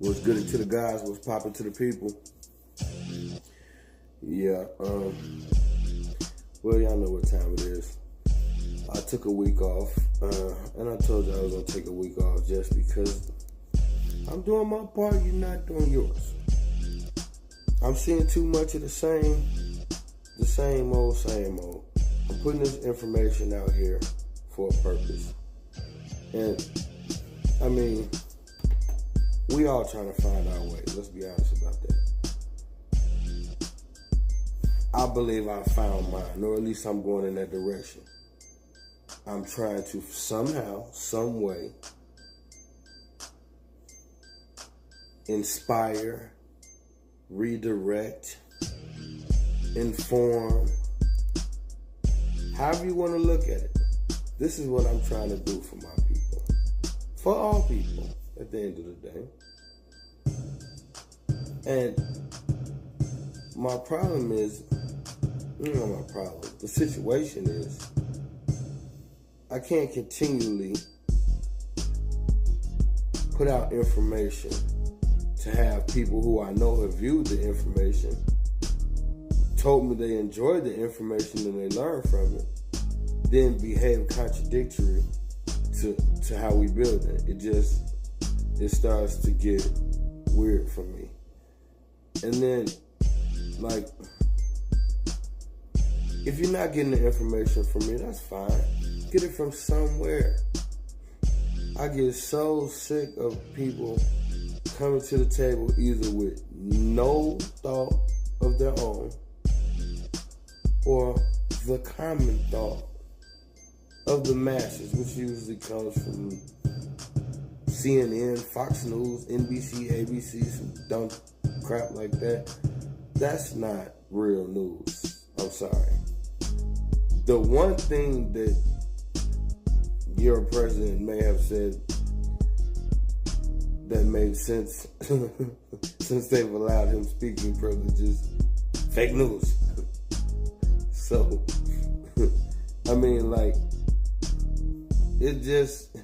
What's good to the guys? What's popping to the people? Yeah, well, y'all know what time it is. I took a week off, and I told you I was gonna take a week off just because I'm doing my part, you're not doing yours. I'm seeing too much of the same old. I'm putting this information out here for a purpose. And, I mean, we all trying to find our way. Let's be honest about that. I believe I found mine, or at least I'm going in that direction. I'm trying to somehow, some way, inspire, redirect, inform, however you want to look at it. This is what I'm trying to do for my people. For all people, at the end of the day. And my problem is, the situation is, I can't continually put out information to have people who I know have viewed the information, told me they enjoyed the information and they learned from it, then behave contradictory to how we build it. It starts to get weird for me. And then, like, if you're not getting the information from me, that's fine. Get it from somewhere. I get so sick of people coming to the table either with no thought of their own or the common thought of the masses, which usually comes from CNN, Fox News, NBC, ABC, some dumb crap like that. That's not real news. I'm sorry. The one thing that your president may have said that made sense since they've allowed him speaking privileges, fake news. So, I mean, like, it just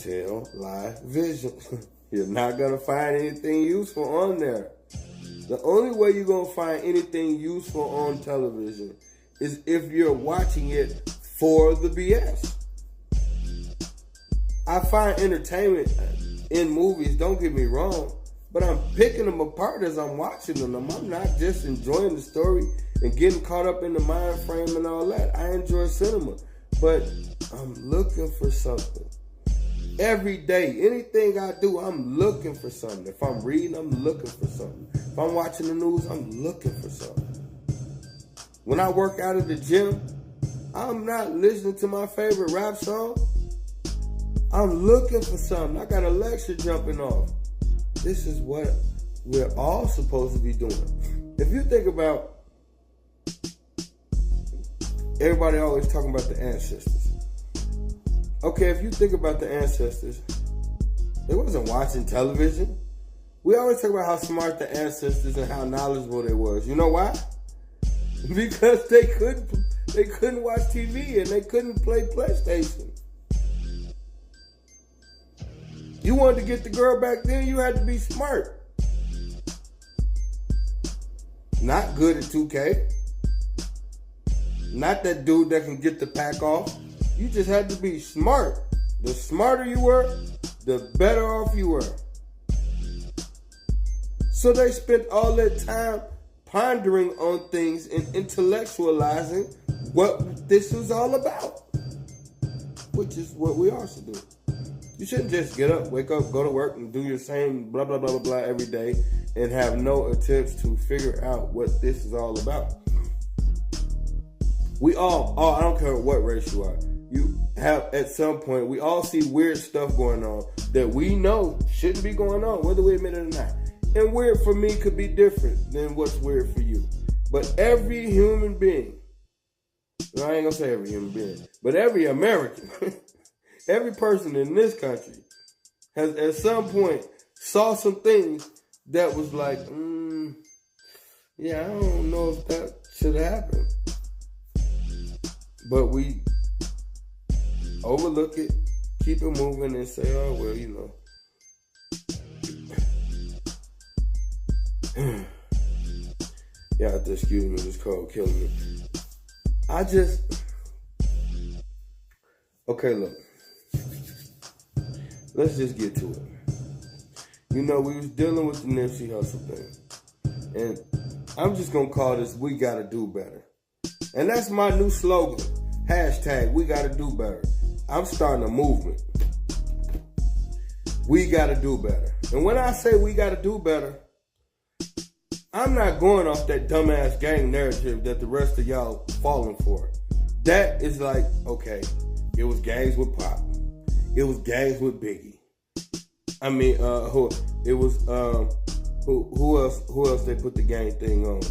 tell, lie, vision. You're not going to find anything useful on there. The only way you're going to find anything useful on television is if you're watching it for the BS. I find entertainment in movies, don't get me wrong, but I'm picking them apart as I'm watching them. I'm not just enjoying the story and getting caught up in the mind frame and all that. I enjoy cinema, but I'm looking for something. Every day, anything I do, I'm looking for something. If I'm reading, I'm looking for something. If I'm watching the news, I'm looking for something. When I work out at the gym, I'm not listening to my favorite rap song. I'm looking for something. I got a lecture jumping off. This is what we're all supposed to be doing. If you think about, everybody always talking about the ancestors. Okay, if you think about the ancestors, they wasn't watching television. We always talk about how smart the ancestors and how knowledgeable they was. You know why? Because they couldn't watch TV and they couldn't play PlayStation. You wanted to get the girl back then, you had to be smart. Not good at 2K. Not that dude that can get the pack off. You just had to be smart. The smarter you were, the better off you were. So they spent all that time pondering on things and intellectualizing what this was all about, which is what we all should do. You shouldn't just get up, wake up, go to work, and do your same blah, blah, blah, blah, blah every day and have no attempts to figure out what this is all about. We all, I don't care what race you are, you have, at some point, we all see weird stuff going on that we know shouldn't be going on, whether we admit it or not. And weird for me could be different than what's weird for you. But every human being, I ain't gonna say every human being, but every American, every person in this country has at some point saw some things that was like, yeah, I don't know if that should happen. But we overlook it, keep it moving, and say, oh, well, you know, Yeah, have to excuse me, this cold killing me. Okay, look. Let's just get to it. You know, we was dealing with the Nipsey Hussle thing. And I'm just gonna call this, we gotta do better. And that's my new slogan. Hashtag, we gotta do better. I'm starting a movement. We gotta do better. And when I say we gotta do better, I'm not going off that dumbass gang narrative that the rest of y'all falling for. That is like, okay, it was gangs with Pop. It was gangs with Biggie. I mean, who else they put the gang thing on?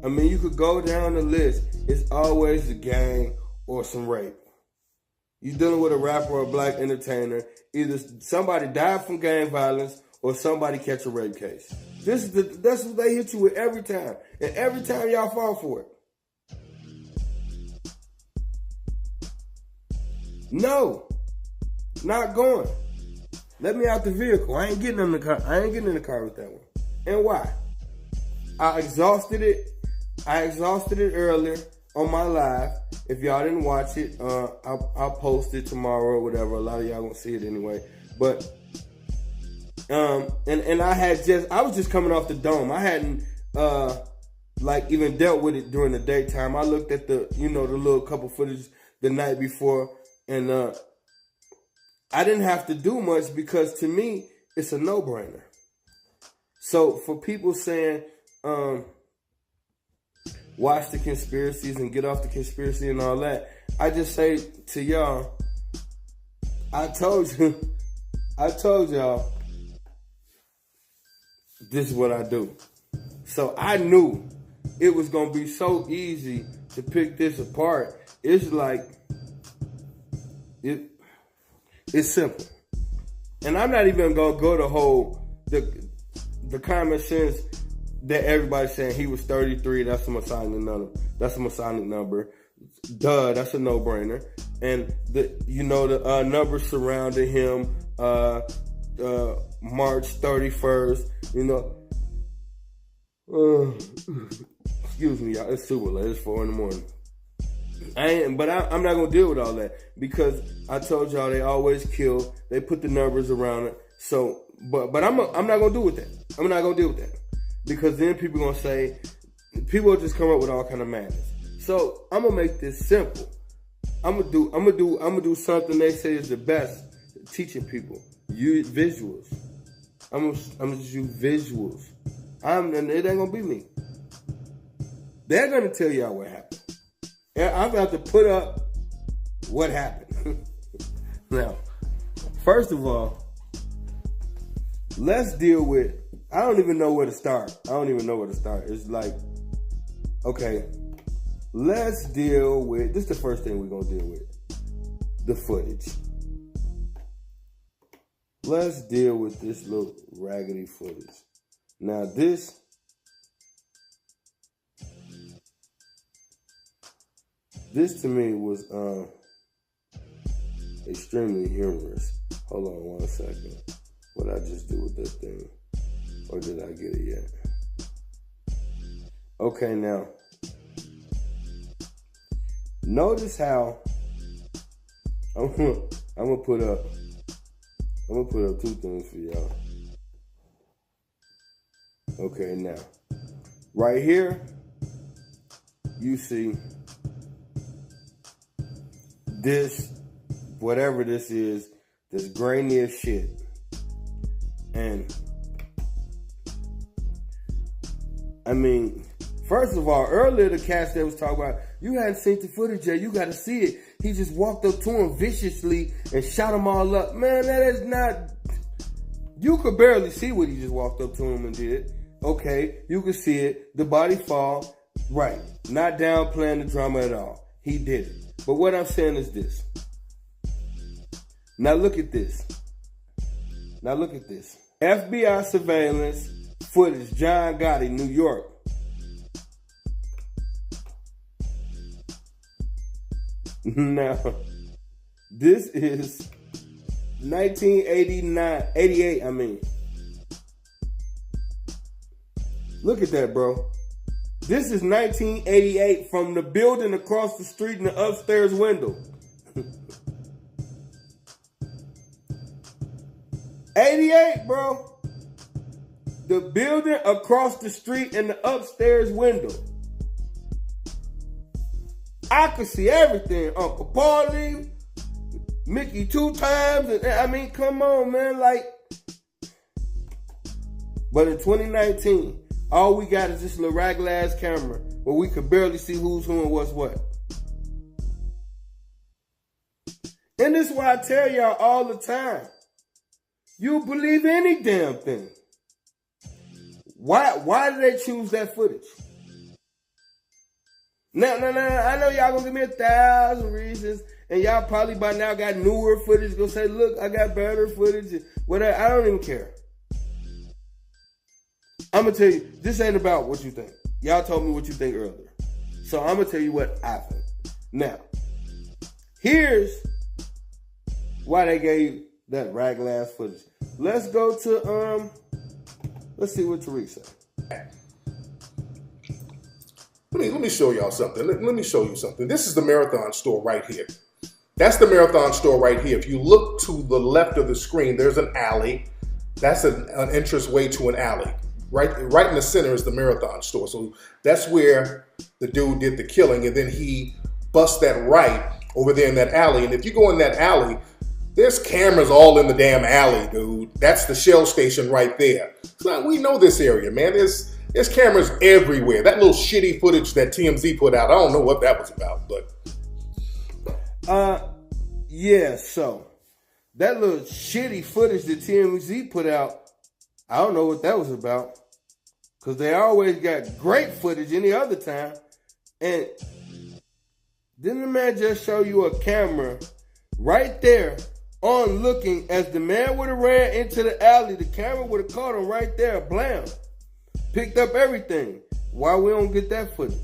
I mean, you could go down the list. It's always the gang or some rape. You dealing with a rapper or a black entertainer. Either somebody died from gang violence or somebody catch a rape case. That's what they hit you with every time. And every time y'all fall for it. No. Not going. Let me out the vehicle. I ain't getting in the car. I ain't getting in the car with that one. And why? I exhausted it. I exhausted it earlier on my live. If y'all didn't watch it, I'll post it tomorrow or whatever. A lot of y'all gonna see it anyway. But and I was just coming off the dome. I hadn't even dealt with it during the daytime. I looked at the little couple footage the night before, and I didn't have to do much because to me it's a no-brainer. So for people saying watch the conspiracies and get off the conspiracy and all that, I just say to y'all, I told y'all, this is what I do. So I knew it was going to be so easy to pick this apart. It's like, it's simple. And I'm not even going to go the common sense that everybody's saying he was 33, that's a Masonic number. That's a Masonic number. Duh, that's a no-brainer. And the numbers surrounding him, March 31st, excuse me, y'all, it's super late, it's 4 in the morning. I'm not gonna deal with all that because I told y'all they always kill. They put the numbers around it. So, but I'm not gonna deal with that. I'm not gonna deal with that because then people gonna say people will just come up with all kind of madness. So I'm gonna make this simple. I'm gonna do something they say is the best, teaching people. Use visuals. I'm gonna just use visuals. And it ain't gonna be me. They're gonna tell y'all what happened. And I'm gonna have to put up what happened. Now, first of all, let's deal with, I don't even know where to start. It's like, okay, let's deal with, this is the first thing we're gonna deal with. The footage. Let's deal with this little raggedy footage. Now this to me was extremely humorous. Hold on 1 second. What did I just do with that thing? Or did I get it yet? Okay, now. Notice how I'm gonna put up 2 things for y'all. Okay, now. Right here, you see this, whatever this is, this grainy as shit. And I mean, first of all, earlier the cast that was talking about, you hadn't seen the footage yet, you gotta see it. He just walked up to him viciously and shot them all up. Man, that is not, you could barely see what he just walked up to him and did. Okay, you could see it, the body fall, right. Not downplaying the drama at all. He did it. But what I'm saying is this. Now look at this. FBI surveillance footage, John Gotti, New York. Now, this is 88, I mean. Look at that, bro. This is 1988 from the building across the street in the upstairs window. 88, bro. The building across the street in the upstairs window. I could see everything. Uncle Paulie, Mickey 2 times. And, I mean, come on, man. Like, but in 2019, all we got is this little regular ass camera where we could barely see who's who and what's what. And this is why I tell y'all all the time. You believe any damn thing. Why did they choose that footage? Now, I know y'all gonna give me 1,000 reasons, and y'all probably by now got newer footage. Gonna say, look, I got better footage. Whatever. I don't even care. I'm gonna tell you, this ain't about what you think. Y'all told me what you think earlier. So I'm gonna tell you what I think. Now, here's why they gave that rag ass footage. Let's go to let's see what Tariq said. Let me show y'all something. Let me show you something. This is the Marathon store right here. That's the Marathon store right here. If you look to the left of the screen, there's an alley. That's an entrance way to an alley. Right in the center is the Marathon store. So that's where the dude did the killing, and then he bust that right over there in that alley. And if you go in that alley, there's cameras all in the damn alley, dude. That's the Shell station right there. So we know this area, man. There's cameras everywhere. That little shitty footage that TMZ put out, I don't know what that was about, but. Yeah, so that little shitty footage that TMZ put out, I don't know what that was about. Because they always got great footage any other time. And didn't the man just show you a camera right there on looking as the man would have ran into the alley? The camera would have caught him right there, blam. Picked up everything. Why we don't get that footage?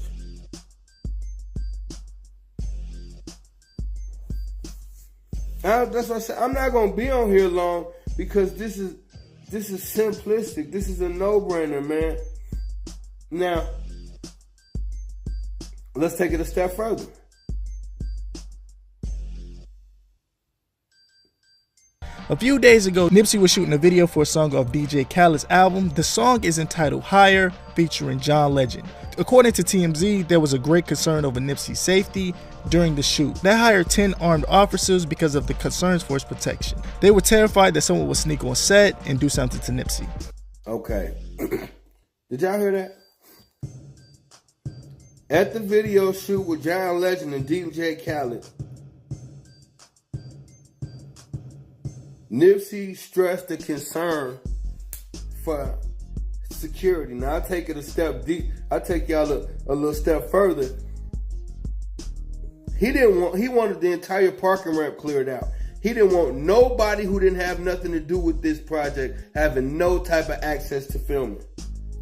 That's what I said. I'm not gonna be on here long because this is simplistic. This is a no-brainer, man. Now, let's take it a step further. A few days ago, Nipsey was shooting a video for a song off DJ Khaled's album. The song is entitled Higher, featuring John Legend. According to TMZ, there was a great concern over Nipsey's safety during the shoot. They hired 10 armed officers because of the concerns for his protection. They were terrified that someone would sneak on set and do something to Nipsey. Okay. Did y'all hear that? At the video shoot with John Legend and DJ Khaled, Nipsey stressed the concern for security. Now I'll take it a step deep. I'll take y'all a little step further. He wanted the entire parking ramp cleared out. He didn't want nobody who didn't have nothing to do with this project having no type of access to filming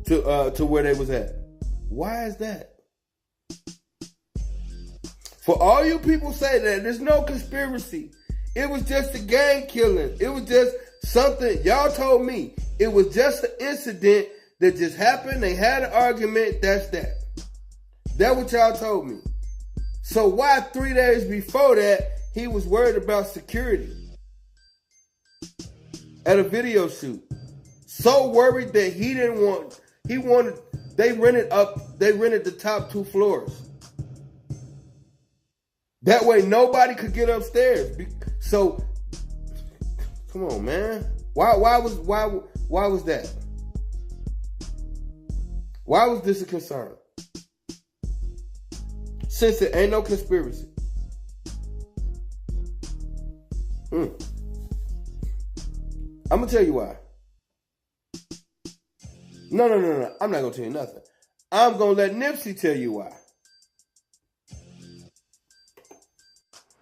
to where they was at. Why is that? For all you people say that there's no conspiracy. It was just a gang killing. It was just something, y'all told me. It was just an incident that just happened. They had an argument, that's that. That's what y'all told me. So why 3 days before that, he was worried about security at a video shoot? So worried that they rented the top 2 floors. That way nobody could get upstairs. So, come on, man. Why was that? Why was this a concern? Since it ain't no conspiracy. I'm gonna tell you why. No. I'm not gonna tell you nothing. I'm gonna let Nipsey tell you why.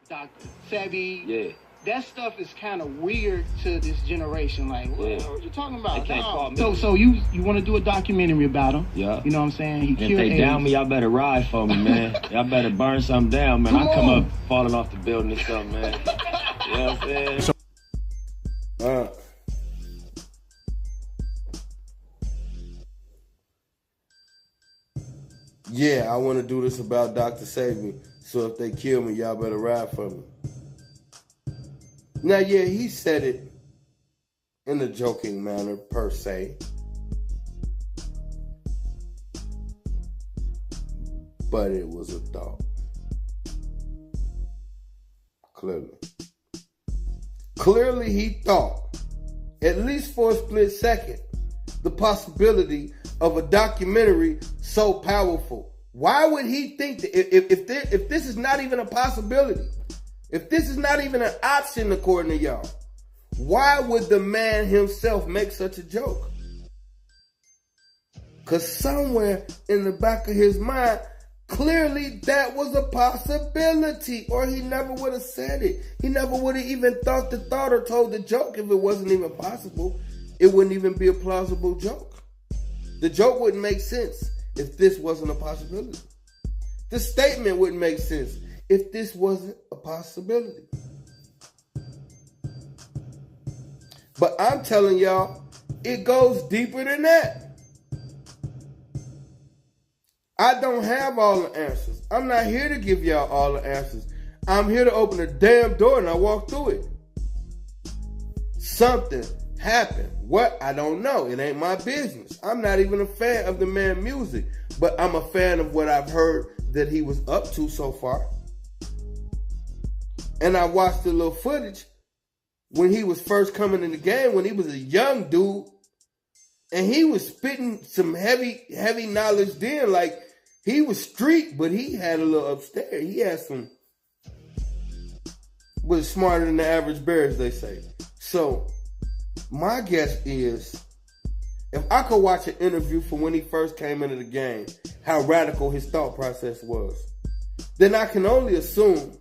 Dr. Sebi. Yeah. That stuff is kind of weird to this generation. Like, what are you talking about? They can't call me. So you want to do a documentary about him? Yeah. You know what I'm saying? He If killed they AIDS. down me, y'all better ride for me, man. Y'all better burn something down, man. I come up falling off the building or something, man. You know what I'm saying? Yeah, I want to do this about Dr. Save Me. So if they kill me, y'all better ride for me. Now, yeah, he said it in a joking manner, per se. But it was a thought. Clearly he thought, at least for a split second, the possibility of a documentary so powerful. Why would he think that if this is not even a possibility, if this is not even an option according to y'all, why would the man himself make such a joke? Because somewhere in the back of his mind, clearly that was a possibility, or he never would have said it. He never would have even thought the thought or told the joke if it wasn't even possible. It wouldn't even be a plausible joke. The joke wouldn't make sense if this wasn't a possibility. The statement wouldn't make sense if this wasn't a possibility. But I'm telling y'all, it goes deeper than that. I don't have all the answers. I'm not here to give y'all all the answers. I'm here to open the damn door and I walk through it. Something happened. What? I don't know. It ain't my business. I'm not even a fan of the man's music, but I'm a fan of what I've heard that he was up to so far. And I watched the little footage when he was first coming in the game, when he was a young dude, and he was spitting some heavy knowledge then. Like, he was street, but he had a little upstairs. He had some, was smarter than the average bear, as they say. So, my guess is, if I could watch an interview from when he first came into the game, how radical his thought process was, then I can only assume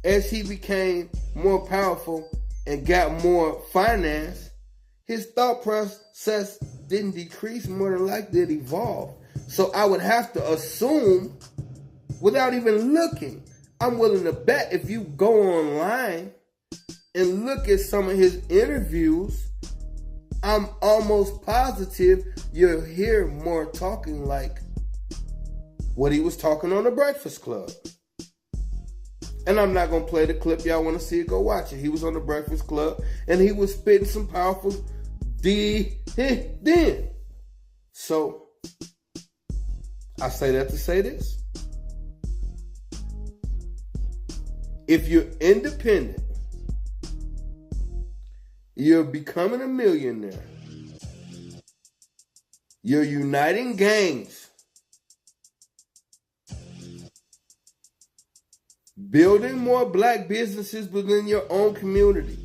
as he became more powerful and got more finance, his thought process didn't decrease, more than likely it evolved. So I would have to assume, without even looking, I'm willing to bet if you go online and look at some of his interviews, I'm almost positive you'll hear more talking like what he was talking on the Breakfast Club. And I'm not going to play the clip. Y'all want to see it, go watch it. He was on the Breakfast Club and he was spitting some powerful then. So, I say that to say this. If you're independent, you're becoming a millionaire, you're uniting gangs, building more black businesses within your own community,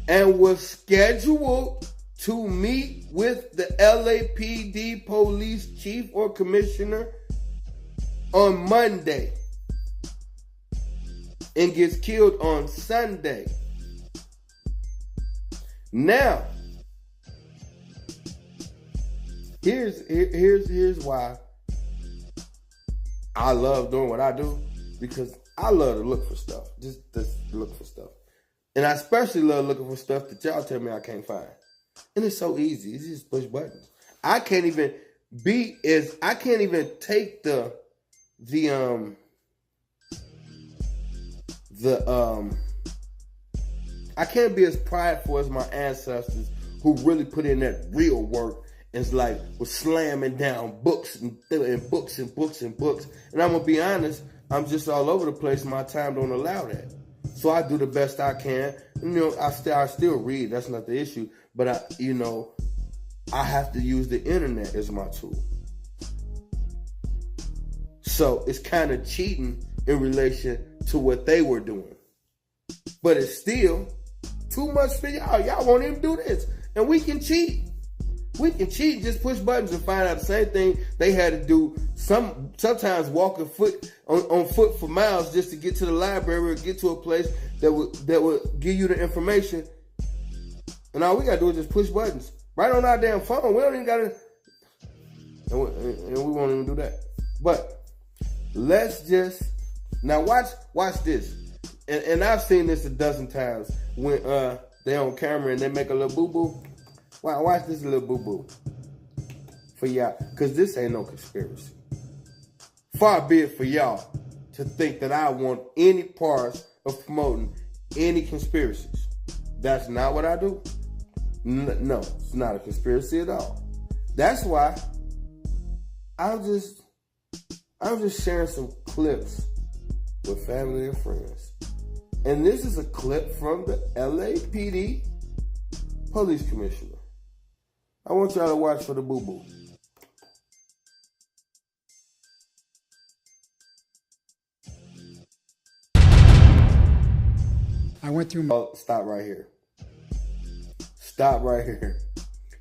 and was scheduled to meet with the LAPD police chief or commissioner on Monday and gets killed on Sunday. Now, here's why I love doing what I do, because I love to look for stuff. Just look for stuff. And I especially love looking for stuff that y'all tell me I can't find. And it's so easy. It's just push buttons. I can't even take I can't be as prideful as my ancestors who really put in that real work and was slamming down books and books and books and books. And I'm gonna be honest, I'm just all over the place. My time don't allow that. So I do the best I can. I still read. That's not the issue. But I have to use the internet as my tool. So it's kind of cheating in relation to what they were doing. But it's still too much for y'all. Y'all won't even do this. And we can cheat. We can cheat, just push buttons and find out the same thing they had to do. Sometimes walking on foot for miles just to get to the library or get to a place that would give you the information. And all we gotta do is just push buttons right on our damn phone. We don't even gotta, and we won't even do that. But let's just now watch this. And I've seen this a dozen times when they're on camera and they make a little boo boo. Wow, watch this little boo boo. for y'all, because this ain't no conspiracy. Far be it for y'all to think that I want any parts of promoting any conspiracies. That's not what I do. No, it's not a conspiracy at all. That's why I'm just sharing some clips with family and friends. And this is a clip from the LAPD police commissioner. I want y'all to watch for the boo-boo. I went through. Oh, stop right here. Stop right here.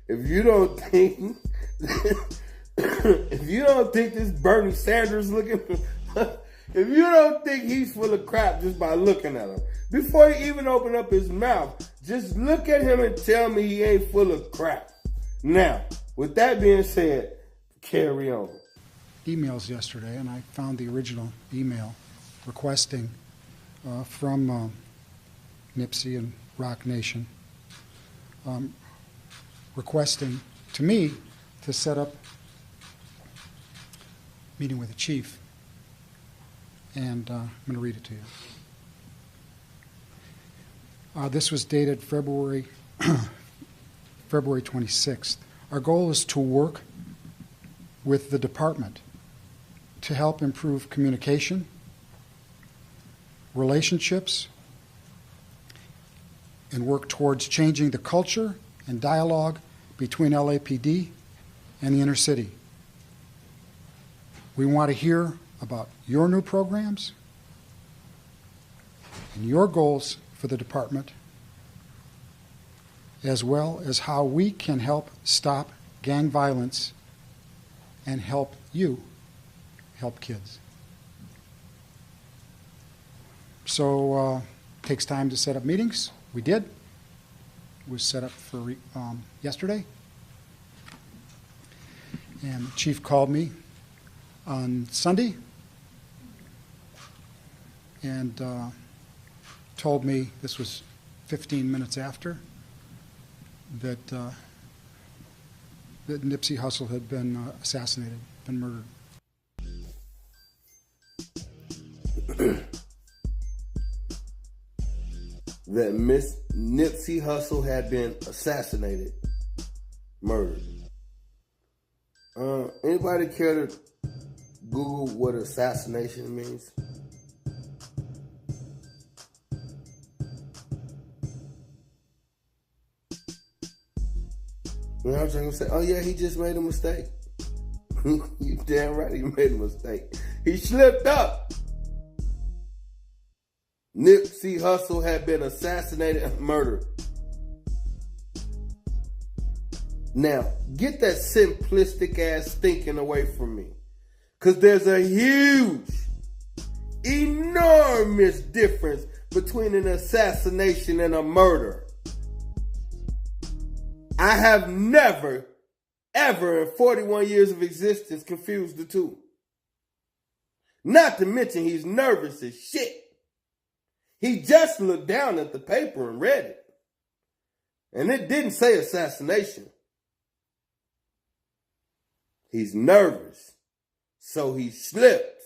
If you don't think, this Bernie Sanders looking, if you don't think he's full of crap just by looking at him, before he even open up his mouth, just look at him and tell me he ain't full of crap. Now, with that being said, carry on. Emails yesterday, and I found the original email requesting from Nipsey and Rock Nation, requesting to me to set up a meeting with the chief, and I'm going to read it to you. This was dated February 26th. Our goal is to work with the department to help improve communication, relationships, and work towards changing the culture and dialogue between LAPD and the inner city. We want to hear about your new programs and your goals for the department, as well as how we can help stop gang violence and help you help kids. So it takes time to set up meetings. We did. It was set up for yesterday. And the chief called me on Sunday and told me, this was 15 minutes after, that that Nipsey Hussle had been assassinated, been murdered. That Miss Nipsey Hussle had been assassinated, murdered. Anybody care to Google what assassination means? You know what I'm trying to say? Oh yeah, he just made a mistake. You damn right he made a mistake. He slipped up. Nipsey Hussle had been assassinated and murdered. Now, get that simplistic ass thinking away from me. Because there's a huge, enormous difference between an assassination and a murder. I have never, ever in 41 years of existence confused the two. Not to mention he's nervous as shit. He just looked down at the paper and read it. And it didn't say assassination. He's nervous. So he slipped.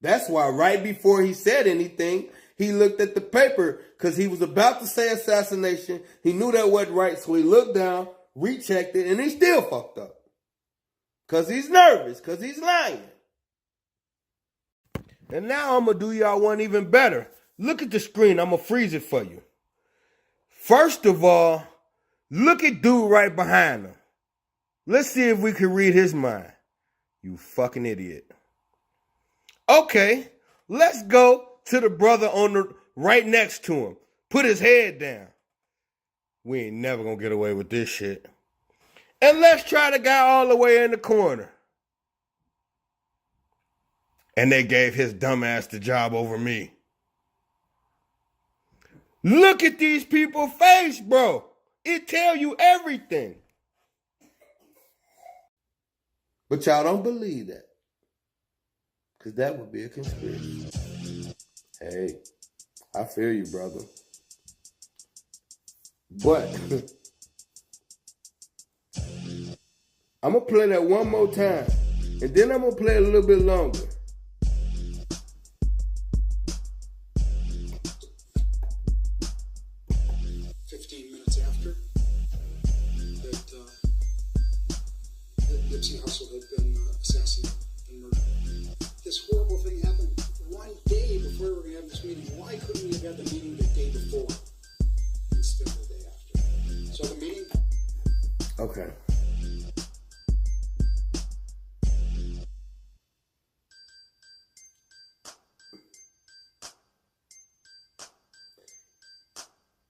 That's why right before he said anything, he looked at the paper because he was about to say assassination. He knew that wasn't right, so he looked down, rechecked it, and he still fucked up. Because he's nervous, because he's lying. And now I'm going to do y'all one even better. Look at the screen. I'm going to freeze it for you. First of all, look at dude right behind him. Let's see if we can read his mind. You fucking idiot. Okay, let's go to the brother on the right next to him. Put his head down. We ain't never going to get away with this shit. And let's try the guy all the way in the corner. And they gave his dumbass the job over me. Look at these people's face, bro. It tell you everything. But y'all don't believe that. Because that would be a conspiracy. Hey, I feel you, brother. But I'm gonna play that one more time, and then I'm gonna play it a little bit longer. Nipsey Hussle had been assassinated and murdered. This horrible thing happened one day before we were going to have this meeting. Why couldn't we have had the meeting the day before instead of the day after? So the meeting... Okay.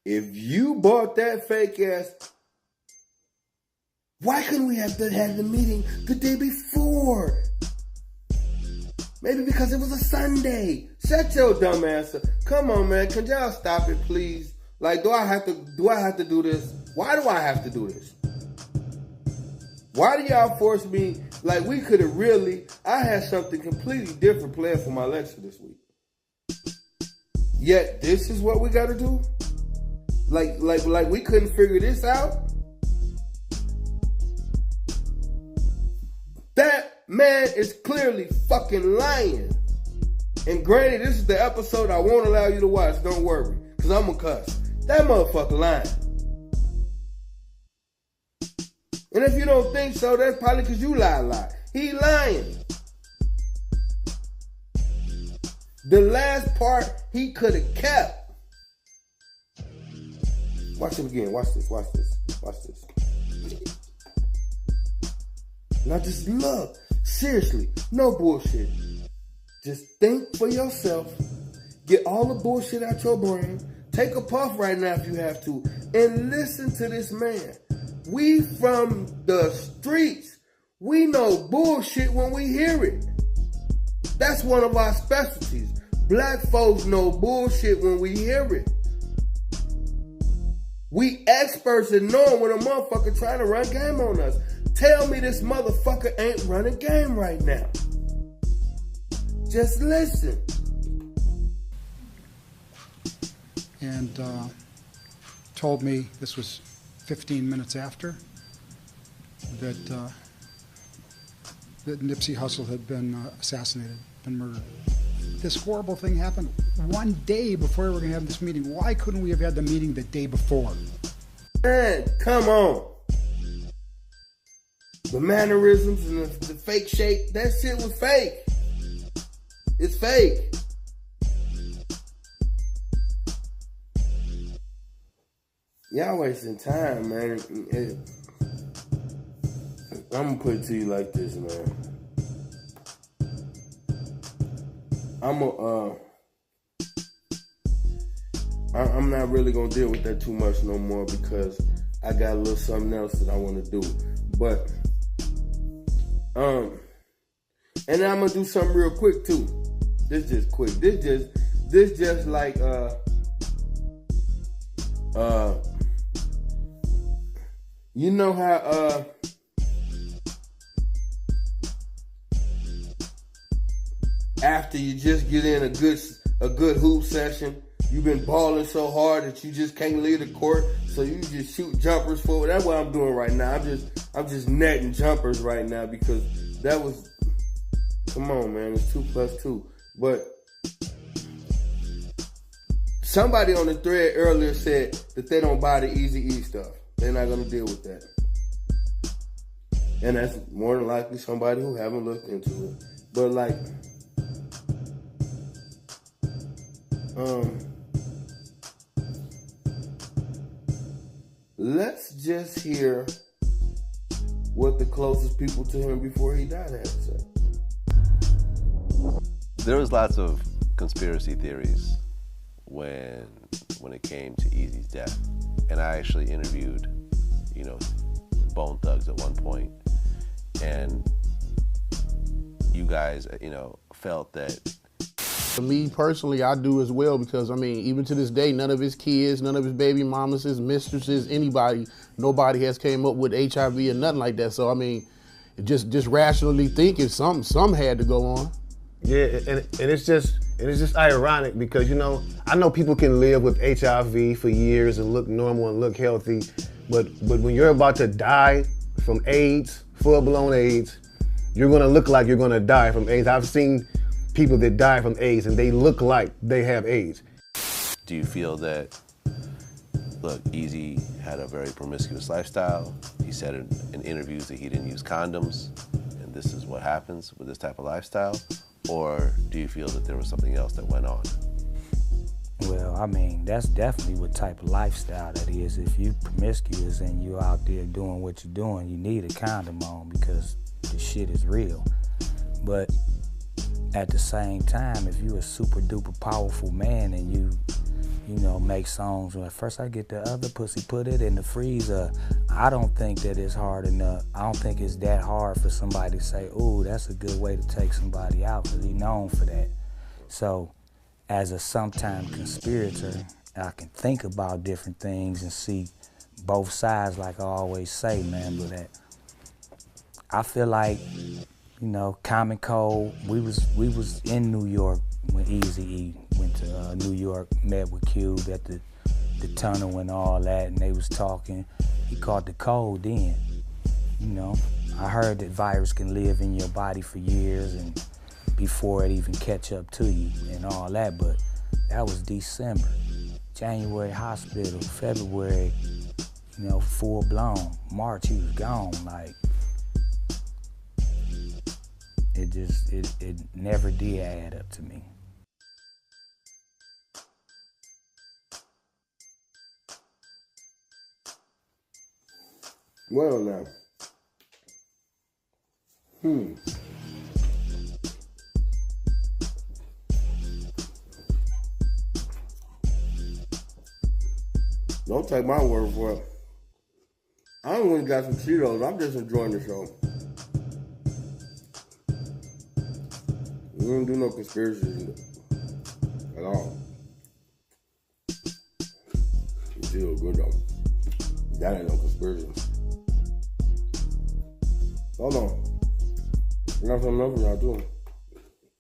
If you bought that fake ass, why couldn't we have had the meeting the day before? Maybe because it was a Sunday. Shut your dumb ass up. Come on, man. Can y'all stop it, please? Like, do I have to do this? Why do I have to do this? Why do y'all force me? Like, we could have really, I had something completely different planned for my lecture this week. Yet, this is what we got to do? Like we couldn't figure this out? That man is clearly fucking lying. And granted, this is the episode I won't allow you to watch, don't worry, because I'm gonna cuss. That motherfucker lying. And if you don't think so, that's probably because you lie. He lying. The last part he could have kept. Watch it again. Watch this. Now just look. Seriously. No bullshit. Just think for yourself. Get all the bullshit out your brain. Take a puff right now if you have to. And listen to this man. We from the streets. We know bullshit when we hear it. That's one of our specialties. Black folks know bullshit when we hear it. We experts in knowing when a motherfucker trying to run game on us. Tell me this motherfucker ain't running game right now. Just listen. And told me, this was 15 minutes after, that Nipsey Hussle had been assassinated, been murdered. This horrible thing happened one day before we were going to have this meeting. Why couldn't we have had the meeting the day before? Man, come on. The mannerisms and the fake shape, that shit was fake. It's fake. Y'all wasting time, man. I'm gonna put it to you like this, man. I'm not really gonna deal with that too much no more because I got a little something else that I want to do. But and then I'm gonna do something real quick too. This just quick. This just like you know how after you just get in a good hoop session, you've been balling so hard that you just can't leave the court, so you just shoot jumpers forward. That's what I'm doing right now. I'm just netting jumpers right now because that was, come on, man, it's 2 + 2. But somebody on the thread earlier said that they don't buy the Easy-E stuff. They're not gonna deal with that. And that's more than likely somebody who haven't looked into it. But like, let's just hear what the closest people to him before he died had to say. There was lots of conspiracy theories when it came to Eazy's death. And I actually interviewed, Bone Thugs at one point. And you guys, felt that. For me personally, I do as well because, even to this day, none of his kids, none of his baby mamas, his mistresses, nobody has came up with HIV or nothing like that. So, just rationally thinking some had to go on. Yeah, and it's just ironic because, I know people can live with HIV for years and look normal and look healthy, but when you're about to die from AIDS, full-blown AIDS. You're gonna look like you're gonna die from AIDS. I've seen people that die from AIDS and they look like they have AIDS. Do you feel that, look, Easy had a very promiscuous lifestyle. He said in interviews that he didn't use condoms, and this is what happens with this type of lifestyle? Or do you feel that there was something else that went on? Well, I mean, that's definitely what type of lifestyle that is. If you promiscuous and you out there doing what you're doing, you need a condom on because the shit is real. But at the same time, if you a super duper powerful man and you know, make songs where first I get the other pussy, put it in the freezer, I don't think that it's hard enough. I don't think it's that hard for somebody to say, ooh, that's a good way to take somebody out, because he's known for that. So as a sometime conspirator, I can think about different things and see both sides, like I always say, man. But I feel like, you know, Common Cold, we was in New York when Eazy-E went to New York, met with Cube at the tunnel and all that, and they was talking. He caught the cold then, you know. I heard that virus can live in your body for years and before it even catch up to you and all that, but that was December. January, hospital. February, you know, full blown. March, he was gone. Like, it never did add up to me. Well, now. Don't take my word for it. I only got some Cheetos. I'm just enjoying the show. We don't do no conspiracies at all. You feel good though. That ain't no conspiracy. Hold on. I got something else for y'all too.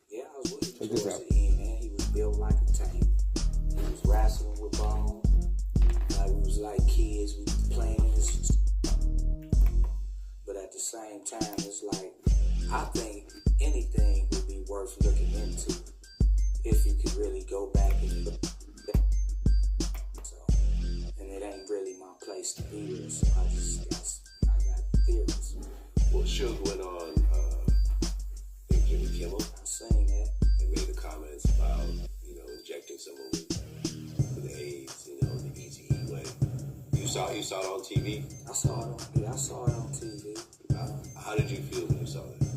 Yeah, I was with him Check this towards out. the end, man. He was built like a tank. He was wrestling with bone. Like we was like kids, we was playing this. But at the same time, it's like, I think anything would be worth looking into if you could really go back and look. So, and it ain't really my place to be there, so I got theories. Well, Suge went on, I think Jimmy Kimmel. I seen that. And made the comments about, you know, injecting someone with AIDS, you know, the Eazy-E way. You saw it on TV? I saw it on TV. How did you feel when you saw that?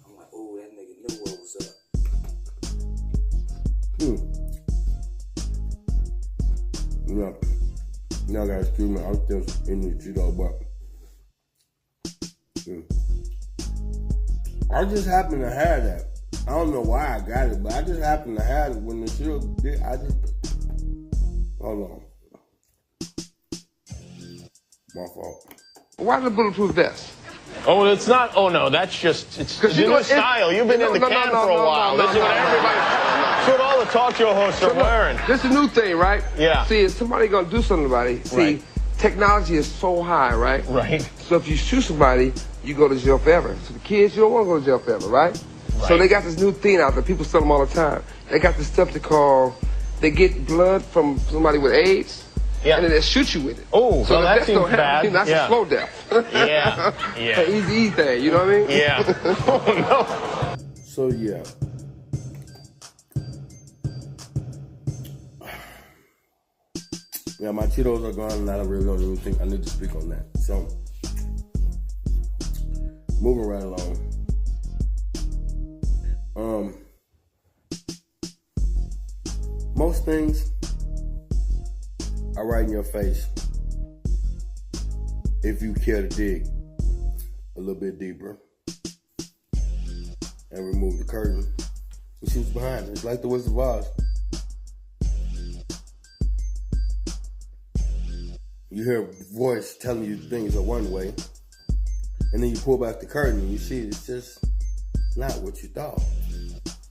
I'm like, ooh, that nigga knew what was up. Y'all gotta excuse me. I'm still in the Cheeto, but I just happen to have that. I don't know why I got it, but I just happen to have it when the show did. Hold on. My fault. Why the bulletproof vest? Oh, it's not. Oh no, that's just it's the new style. You've been in the can for a while. This is what everybody. That's what all the talk show hosts are wearing. This is a new thing, right? Yeah. See, if somebody gonna do something about it, see, technology is so high, right? Right. So if you shoot somebody, you go to jail forever. So the kids, you don't want to go to jail forever, right? So they got this new thing out there. People sell them all the time. They got this stuff they call, they get blood from somebody with AIDS. Yeah. And then they shoot you with it. Oh, so that seems bad. That's a slow death. Yeah. An easy thing, you know what I mean? Yeah. Oh no. So yeah. Yeah, my Cheetos are gone and I really don't even think I need to speak on that. So moving right along. Most things are right in your face if you care to dig a little bit deeper and remove the curtain and see what's behind it. It's like the Wizard of Oz. You hear a voice telling you things are one way, and then you pull back the curtain and you see it's just not what you thought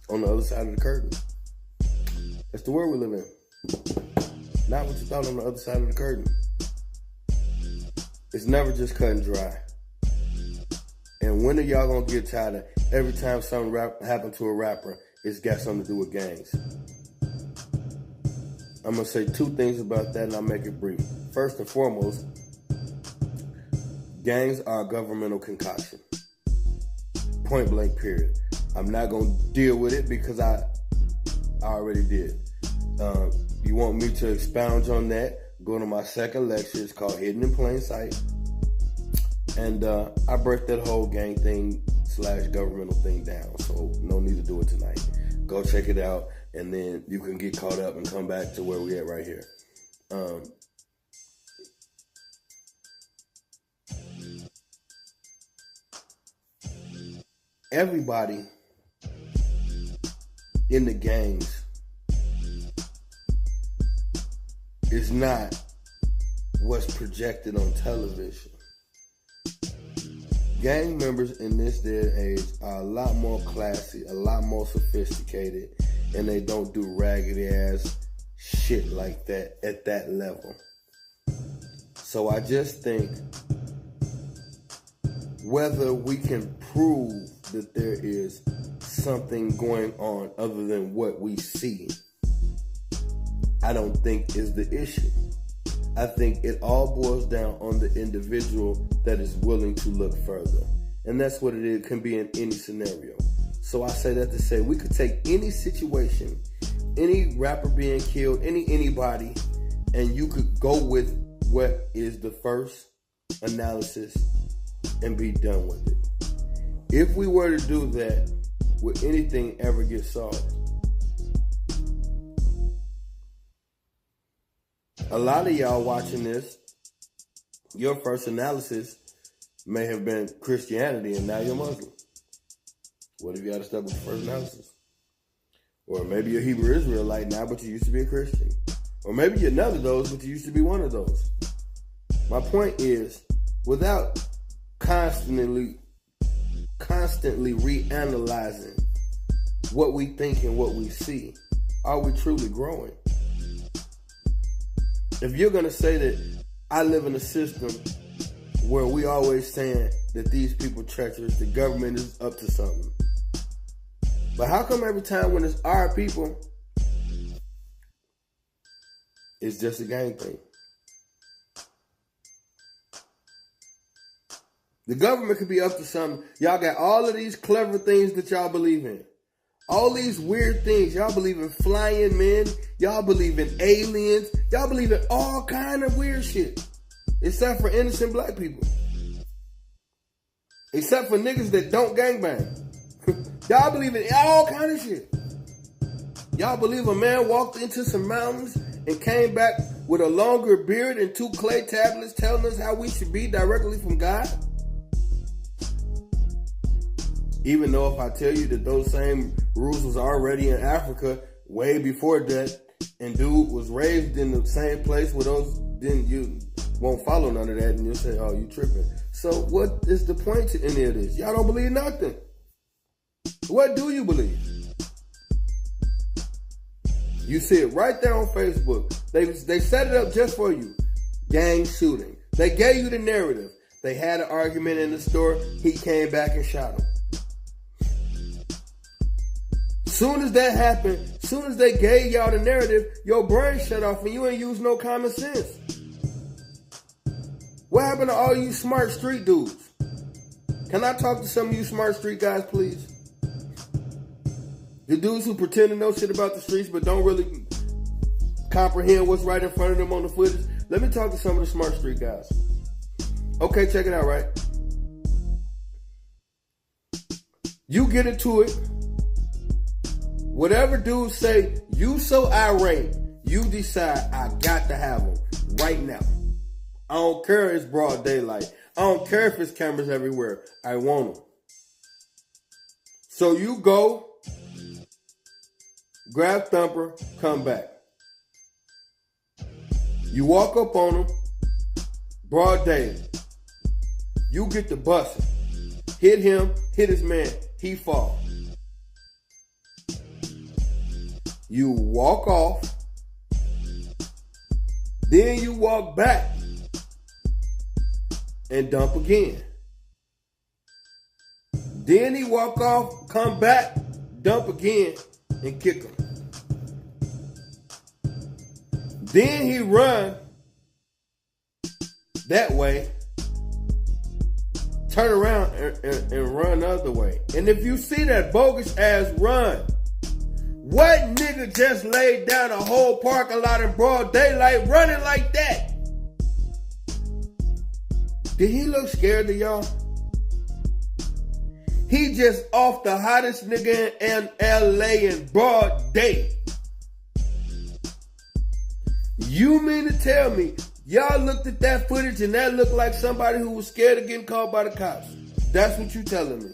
on the other side of the curtain. That's the world we live in. Not what you thought on the other side of the curtain. It's never just cut and dry. And when are y'all gonna get tired of every time something happen to a rapper, it's got something to do with gangs? I'm gonna say two things about that and I'll make it brief. First and foremost, gangs are a governmental concoction. Point blank, period. I'm not gonna deal with it because I already did. You want me to expound on that? Go to my second lecture. It's called Hidden in Plain Sight. And I break that whole gang thing / governmental thing down. So no need to do it tonight. Go check it out, and then you can get caught up and come back to where we at right here. Everybody in the gangs is not what's projected on television. Gang members in this day and age are a lot more classy, a lot more sophisticated, and they don't do raggedy ass shit like that at that level. So I just think whether we can prove that there is something going on other than what we see, I don't think is the issue. I think it all boils down on the individual that is willing to look further. And that's what it is, can be in any scenario. So I say that to say we could take any situation, any rapper being killed, anybody, and you could go with what is the first analysis and be done with it. If we were to do that, would anything ever get solved? A lot of y'all watching this, your first analysis may have been Christianity and now you're Muslim. What if you had to start with the first analysis? Or maybe you're Hebrew Israelite now, but you used to be a Christian. Or maybe you're none of those, but you used to be one of those. My point is, without constantly reanalyzing what we think and what we see, are we truly growing? If you're going to say that I live in a system where we always saying that these people treacherous, the government is up to something. But how come every time when it's our people, it's just a gang thing? The government could be up to something. Y'all got all of these clever things that y'all believe in. All these weird things. Y'all believe in flying men. Y'all believe in aliens. Y'all believe in all kind of weird shit. Except for innocent black people. Except for niggas that don't gangbang. Y'all believe in all kind of shit. Y'all believe a man walked into some mountains and came back with a longer beard and 2 clay tablets telling us how we should be directly from God? Even though if I tell you that those same rules was already in Africa way before that, and dude was raised in the same place where those, then you won't follow none of that, and you'll say, oh, you tripping. So what is the point to any of this? Y'all don't believe nothing. What do you believe? You see it right there on Facebook. They set it up just for you. Gang shooting. They gave you the narrative. They had an argument in the store. He came back and shot him. Soon as that happened, soon as they gave y'all the narrative, your brain shut off and you ain't use no common sense. What happened to all you smart street dudes? Can I talk to some of you smart street guys, please? The dudes who pretend to know shit about the streets but don't really comprehend what's right in front of them on the footage. Let me talk to some of the smart street guys. Okay, check it out, right? You get into it. Whatever dudes say, you so irate, you decide I got to have them right now. I don't care if it's broad daylight. I don't care if it's cameras everywhere. I want them. So you go, grab Thumper, come back. You walk up on him, broad day. You get the busting. Hit him, hit his man, he fall. You walk off, then you walk back and dump again. Then he walk off, come back, dump again, and kick him. Then he run that way, turn around and run the other way. And if you see that bogus ass run, what nigga just laid down a whole parking lot in broad daylight running like that? Did he look scared to y'all? He just off the hottest nigga in LA in broad day. You mean to tell me y'all looked at that footage and that looked like somebody who was scared of getting caught by the cops? That's what you telling me.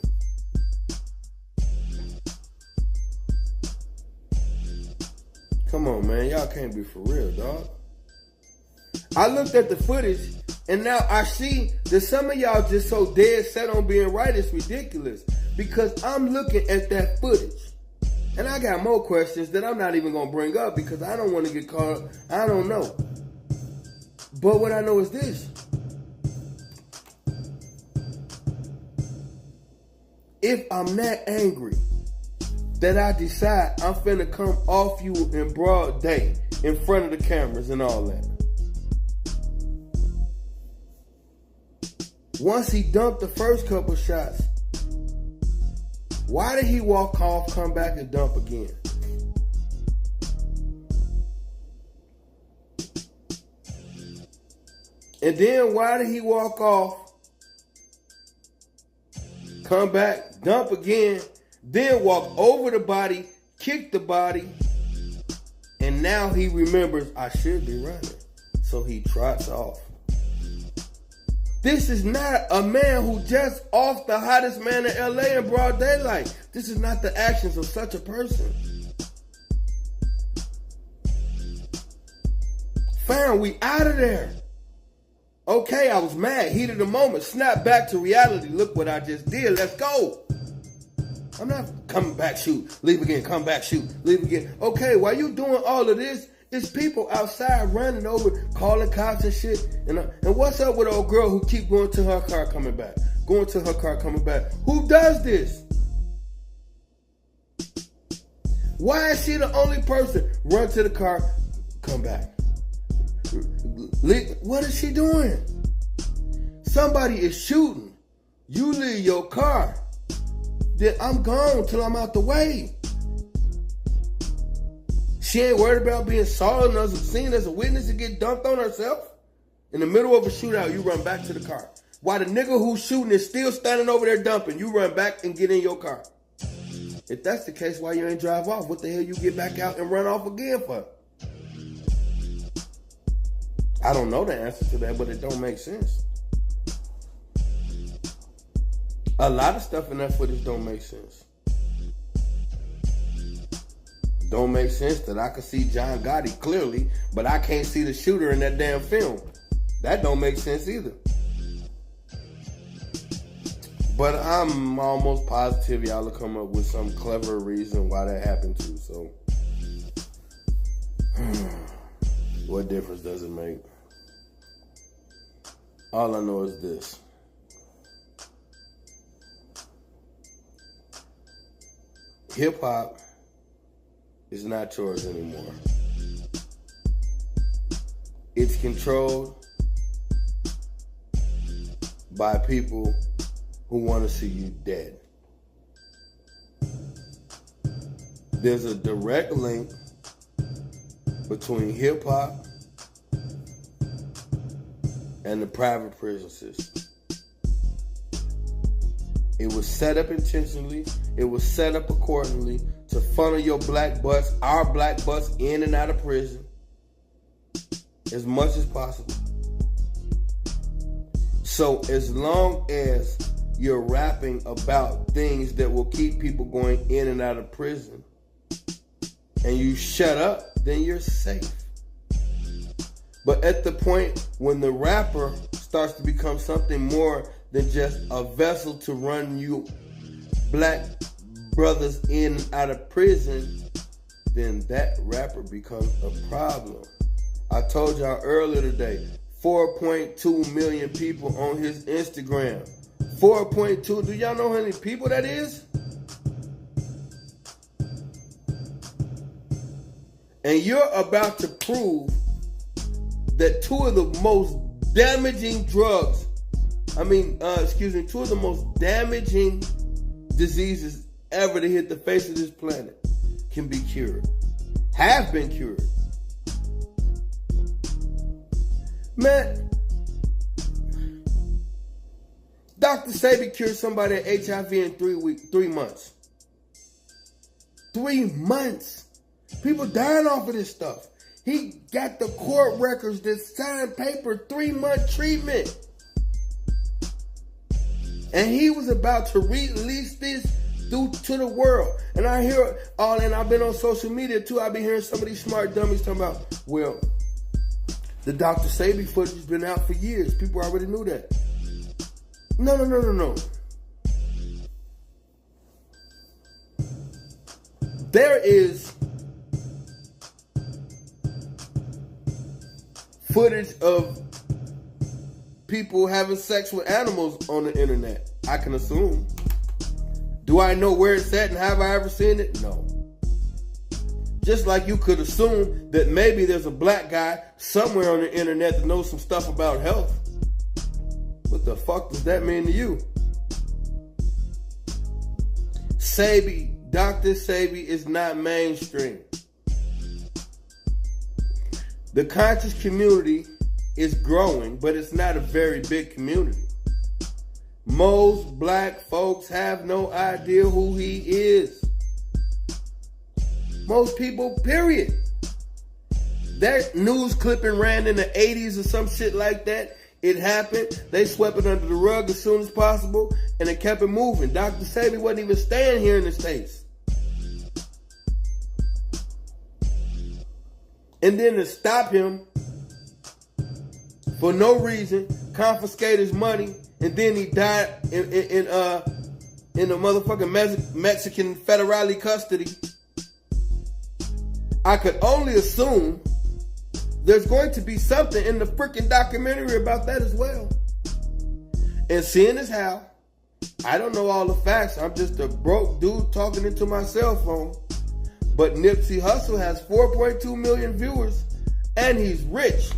Come on, man. Y'all can't be for real, dog. I looked at the footage and now I see that some of y'all just so dead set on being right, it's ridiculous. Because I'm looking at that footage. And I got more questions that I'm not even going to bring up because I don't want to get caught up. I don't know. But what I know is this. If I'm that angry that I decide I'm finna come off you in broad day in front of the cameras and all that. Once he dumped the first couple shots, why did he walk off, come back, and dump again? And then why did he walk off, come back, dump again, then walk over the body, kick the body, and now he remembers I should be running. So he trots off. This is not a man who just off the hottest man in LA in broad daylight. This is not the actions of such a person. Fam, we out of there. Okay, I was mad, heat of the moment. Snap back to reality. Look what I just did. Let's go. I'm not coming back, shoot, leave again, come back, shoot, leave again. Okay, while you doing all of this, it's people outside running over, calling cops and shit. And what's up with old girl who keep going to her car, coming back? Going to her car, coming back. Who does this? Why is she the only person? Run to the car, come back. What is she doing? Somebody is shooting. You leave your car. Then I'm gone till I'm out the way. She ain't worried about being saw or seen as a witness and get dumped on herself. In the middle of a shootout, you run back to the car. While the nigga who's shooting is still standing over there dumping, you run back and get in your car. If that's the case, why you ain't drive off? What the hell you get back out and run off again for? I don't know the answer to that, but it don't make sense. A lot of stuff in that footage don't make sense. Don't make sense that I can see John Gotti clearly, but I can't see the shooter in that damn film. That don't make sense either. But I'm almost positive y'all will come up with some clever reason why that happened too, so. What difference does it make? All I know is this. Hip hop is not yours anymore. It's controlled by people who want to see you dead. There's a direct link between hip hop and the private prison system. It was set up intentionally. It was set up accordingly to funnel your black butts, our black butts, in and out of prison as much as possible. So as long as you're rapping about things that will keep people going in and out of prison and you shut up, then you're safe. But at the point when the rapper starts to become something more than just a vessel to run you black brothers in and out of prison, then that rapper becomes a problem. I told y'all earlier today, 4.2 million people on his Instagram. 4.2. Do y'all know how many people that is? And you're about to prove that two of the most damaging drugs, two of the most damaging diseases ever to hit the face of this planet can be cured. Have been cured. Man, Dr. Sebi cured somebody of HIV in 3 months. 3 months. People dying off of this stuff. He got the court records that signed paper, 3-month treatment. And he was about to release this to the world. And I hear and I've been on social media too, I've been hearing some of these smart dummies talking about, well, the Dr. Sebi footage has been out for years. People already knew that. No. There is footage of people having sex with animals on the internet, I can assume. Do I know where it's at and have I ever seen it? No. Just like you could assume that maybe there's a black guy somewhere on the internet that knows some stuff about health. What the fuck does that mean to you? Sebi, Dr. Sebi is not mainstream. The conscious community is growing, but it's not a very big community. Most black folks have no idea who he is. Most people, period. That news clipping ran in the 80s or some shit like that. It happened. They swept it under the rug as soon as possible, and they kept it moving. Dr. Sebi wasn't even staying here in the States. And then to stop him for no reason, confiscate his money, and then he died in a motherfucking Mexican federale custody. I could only assume there's going to be something in the freaking documentary about that as well. And seeing as how I don't know all the facts, I'm just a broke dude talking into my cell phone. But Nipsey Hussle has 4.2 million viewers, and he's rich.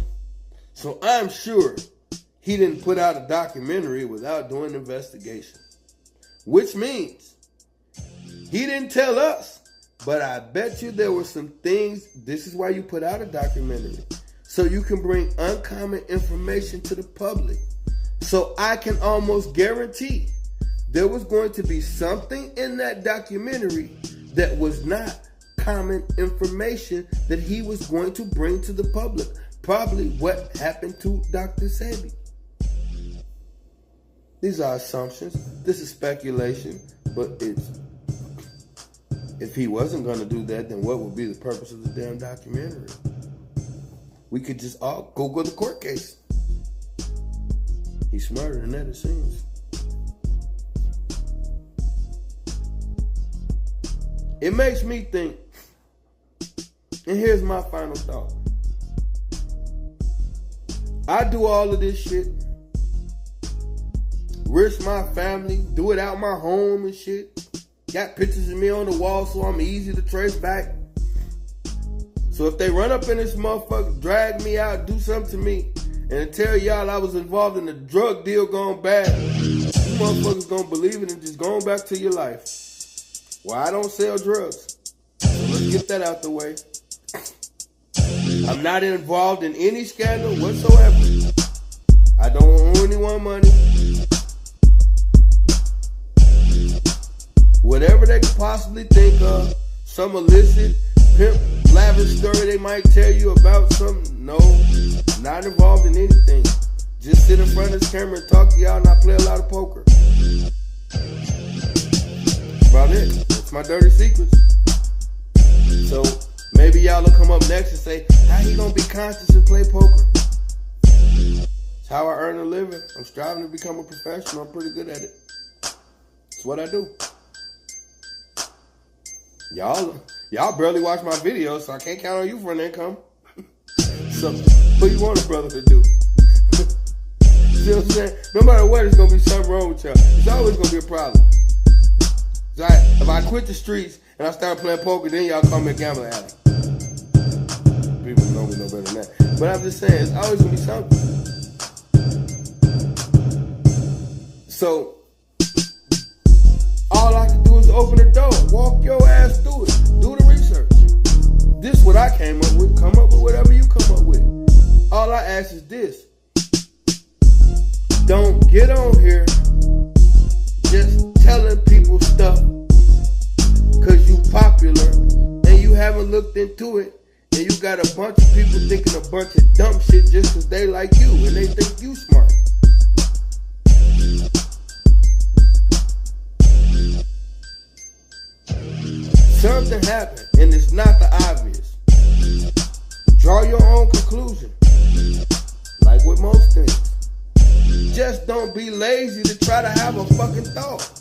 So I'm sure he didn't put out a documentary without doing an investigation. Which means he didn't tell us, but I bet you there were some things. This is why you put out a documentary. So you can bring uncommon information to the public. So I can almost guarantee there was going to be something in that documentary that was not common information that he was going to bring to the public. Probably what happened to Dr. Sebi. These are assumptions. This is speculation, but if he wasn't going to do that, then what would be the purpose of the damn documentary? We could just all Google the court case. He's smarter than that, it seems. It makes me think, and here's my final thought. I do all of this shit, risk my family, do it out my home and shit. Got pictures of me on the wall so I'm easy to trace back. So if they run up in this motherfucker, drag me out, do something to me, and tell y'all I was involved in a drug deal gone bad, you motherfuckers gonna believe it and just going back to your life. Well, I don't sell drugs. So let's get that out the way. I'm not involved in any scandal whatsoever. I don't owe anyone money. Whatever they could possibly think of, some illicit, pimp, lavish story they might tell you about something. No, not involved in anything. Just sit in front of this camera and talk to y'all, and I play a lot of poker. That's about it. That's my dirty secrets. So maybe y'all will come up next and say, how he gonna be conscious and play poker? It's how I earn a living. I'm striving to become a professional. I'm pretty good at it. It's what I do. Y'all barely watch my videos, so I can't count on you for an income. So what do you want a brother to do? see what I'm saying? No matter what, it's gonna be something wrong with y'all. It's always gonna be a problem. If I quit the streets and I start playing poker, then y'all call me a gambling addict. People know me no better than that. But I'm just saying, it's always gonna be something. So all I can do is open the door, walk your ass through it, do the research. This is what I came up with. Come up with whatever you come up with. All I ask is this. Don't get on here just telling people stuff because you popular and you haven't looked into it, and you got a bunch of people thinking a bunch of dumb shit just because they like you and they think you smart. Something happened and it's not the obvious. Draw your own conclusion. Like with most things. Just don't be lazy to try to have a fucking thought.